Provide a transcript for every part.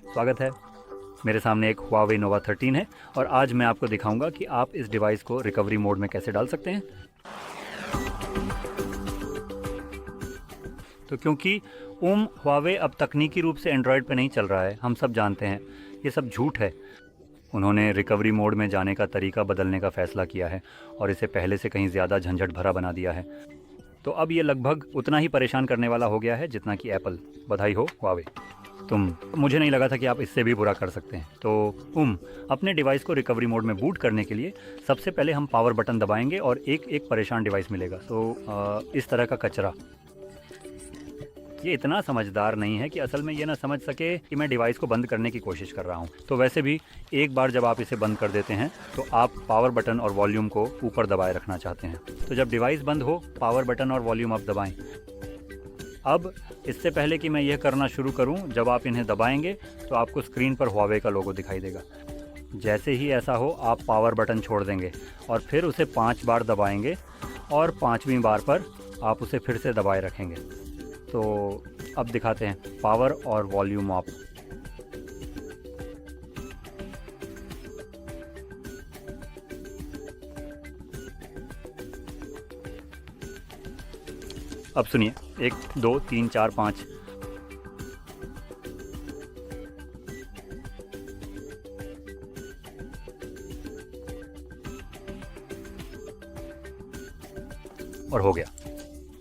स्वागत है। मेरे सामने एक Huawei Nova 13 है और आज मैं आपको दिखाऊंगा कि आप इस डिवाइस को रिकवरी मोड में कैसे डाल सकते हैं। तो क्योंकि Huawei अब तकनीकी रूप से एंड्रॉयड पे नहीं चल रहा है, हम सब जानते हैं, ये सब झूठ है। उन्होंने रिकवरी मोड में जाने का तरीका बदलने का फ़ैसला किया है और इसे पहले से कहीं ज़्यादा झंझट भरा बना दिया है। तो अब ये लगभग उतना ही परेशान करने वाला हो गया है जितना कि एप्पल। बधाई हो Huawei। मुझे नहीं लगा था कि आप इससे भी बुरा कर सकते हैं। तो अपने डिवाइस को रिकवरी मोड में बूट करने के लिए सबसे पहले हम पावर बटन दबाएंगे और एक एक परेशान डिवाइस मिलेगा। इस तरह का कचरा। ये इतना समझदार नहीं है कि असल में ये ना समझ सके कि मैं डिवाइस को बंद करने की कोशिश कर रहा हूँ। तो वैसे भी एक बार जब आप इसे बंद कर देते हैं तो आप पावर बटन और वॉल्यूम को ऊपर दबाए रखना चाहते हैं। तो जब डिवाइस बंद हो, पावर बटन और वॉल्यूम आप दबाएं। अब इससे पहले कि मैं यह करना शुरू करूं, जब आप इन्हें दबाएंगे तो आपको स्क्रीन पर Huawei का लोगो दिखाई देगा। जैसे ही ऐसा हो, आप पावर बटन छोड़ देंगे और फिर उसे 5 बार दबाएंगे और 5वीं बार पर आप उसे फिर से दबाए रखेंगे। तो अब दिखाते हैं पावर और वॉल्यूम ऑफ। अब सुनिए, 1 2 3 4 5। और हो गया।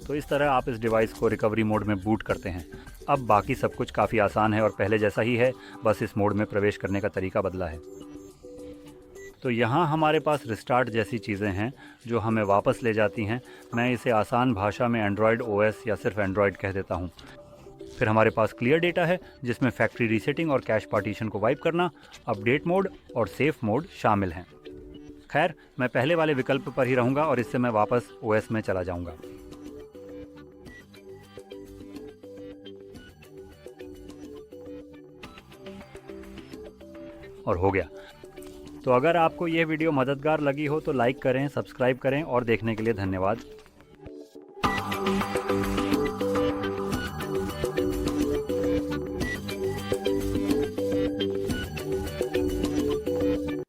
तो इस तरह आप इस डिवाइस को रिकवरी मोड में बूट करते हैं। अब बाकी सब कुछ काफ़ी आसान है और पहले जैसा ही है, बस इस मोड में प्रवेश करने का तरीका बदला है। तो यहाँ हमारे पास रिस्टार्ट जैसी चीज़ें हैं जो हमें वापस ले जाती हैं। मैं इसे आसान भाषा में एंड्रॉयड OS या सिर्फ एंड्रॉयड कह देता हूँ। फिर हमारे पास क्लियर डेटा है जिसमें फैक्ट्री रीसेटिंग और कैश पार्टीशन को वाइप करना, अपडेट मोड और सेफ मोड शामिल हैं। खैर, मैं पहले वाले विकल्प पर ही रहूँगा और इससे मैं वापस OS में चला जाऊँगा। और हो गया। तो अगर आपको यह वीडियो मददगार लगी हो तो लाइक करें, सब्सक्राइब करें और देखने के लिए धन्यवाद।